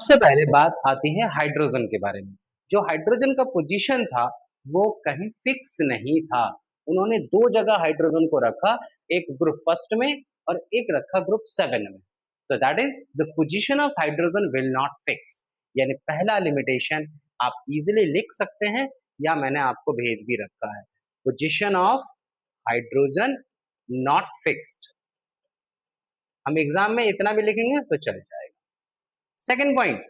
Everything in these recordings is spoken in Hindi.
सबसे पहले बात आती है हाइड्रोजन के बारे में। जो हाइड्रोजन का पोजीशन था वो कहीं फिक्स नहीं था। उन्होंने दो जगह हाइड्रोजन को रखा, एक ग्रुप फर्स्ट में और एक रखा ग्रुप सेवन में। तो that is the position of hydrogen will not fix. यानी पहला लिमिटेशन आप इजीली लिख सकते हैं या मैंने आपको भेज भी रखा है। Position of hydrogen not fixed. हम एग्जाम में इतना भी लिखेंगे तो चल जाएगा। सेकेंड पॉइंट,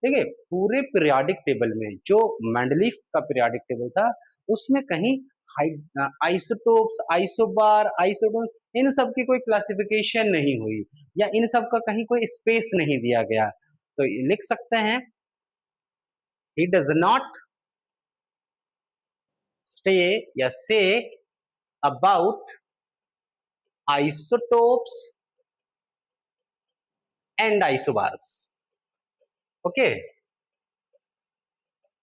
देखिए पूरे पीरियोडिक टेबल में जो मेंडलीफ का पीरियोडिक टेबल था उसमें कहीं आइसोटोप्स, आइसोबार, आइसोटोन, इन सब की कोई क्लासिफिकेशन नहीं हुई या इन सब का कहीं कोई स्पेस नहीं दिया गया। तो लिख सकते हैं ही डज नॉट स्टे या say about isotopes and isobars. Okay,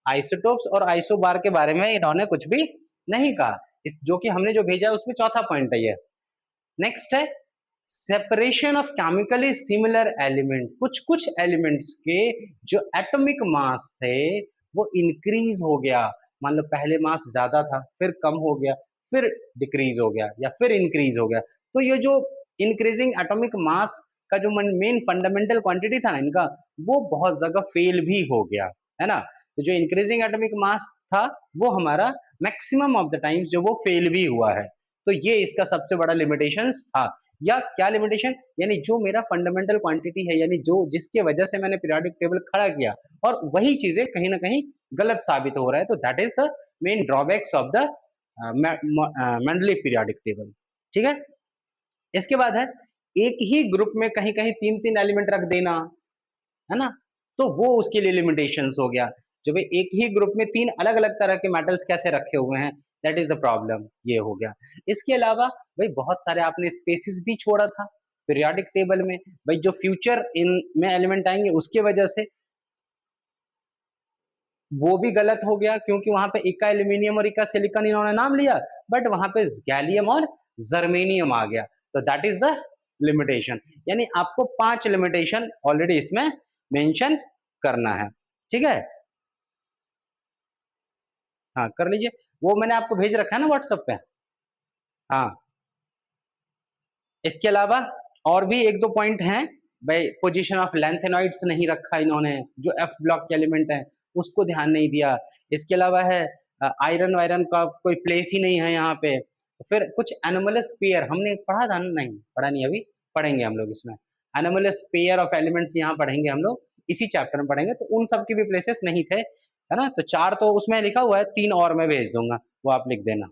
isotopes और आइसोबार के बारे में इन्होंने कुछ भी नहीं कहा। इस जो कि हमने जो भेजा है उसमें चौथा पॉइंट है ये। नेक्स्ट है separation of chemically similar element. कुछ कुछ एलिमेंट्स के जो एटॉमिक मास थे वो इंक्रीज हो गया। मान लो पहले मास ज्यादा था, फिर कम हो गया, फिर डिक्रीज हो गया या फिर इंक्रीज हो गया। तो ये जो इंक्रीजिंग एटॉमिक मास का जो मेन फंडामेंटल क्वांटिटी था ना इनका, वो बहुत जगह फेल भी हो गया, है ना। तो जो इंक्रीजिंग एटॉमिक मास था वो हमारा मैक्सिमम ऑफ द टाइम्स जो वो फेल भी हुआ है। तो ये इसका सबसे बड़ा लिमिटेशन था। या क्या लिमिटेशन, यानी जो मेरा फंडामेंटल क्वांटिटी है, यानी जो जिसके वजह से मैंने पीरियोडिक टेबल खड़ा किया और वही चीजें कहीं ना कहीं गलत साबित हो रहा है। तो that is the main drawbacks of the Mendeleev periodic table. ठीक है, इसके बाद है एक ही ग्रुप में कहीं कहीं तीन तीन एलिमेंट रख देना, है ना। तो वो उसके लिए लिमिटेशंस हो गया। जो भाई एक ही ग्रुप में तीन अलग अलग तरह के मेटल्स कैसे रखे हुए हैं, दैट इज द प्रॉब्लम, ये हो गया। इसके अलावा भाई बहुत सारे आपने स्पेसिस भी छोड़ा था पीरियोडिक टेबल में। भाई जो फ्यूचर इन में एलिमेंट आएंगे उसके वजह से वो भी गलत हो गया, क्योंकि वहां पे इक्का एल्यूमिनियम और इक्का सिलिकॉन इन्होंने नाम लिया, बट वहां पे गैलियम और जर्मेनियम आ गया। तो दैट इज द लिमिटेशन। यानी आपको 5 लिमिटेशन ऑलरेडी इसमें मेंशन करना है। ठीक है, हाँ कर लीजिए। वो मैंने आपको भेज रखा है ना व्हाट्सएप पे। हाँ, इसके अलावा और भी एक दो पॉइंट हैं। भाई पोजीशन ऑफ लैंथेनॉइड्स नहीं रखा इन्होंने, जो एफ ब्लॉक के एलिमेंट है उसको ध्यान नहीं दिया। इसके अलावा है आयरन वायरन का कोई प्लेस ही नहीं है यहाँ पे। फिर कुछ एनोमलस पेयर हमने पढ़ा था, नहीं पढ़ा नहीं, अभी पढ़ेंगे हम लोग इसमें। एनोमलस पेयर ऑफ एलिमेंट्स यहाँ पढ़ेंगे हम लोग, इसी चैप्टर में पढ़ेंगे। तो उन सब के भी प्लेसेस नहीं थे, है ना। तो 4 तो उसमें लिखा हुआ है, 3 और मैं भेज दूंगा, वो आप लिख देना।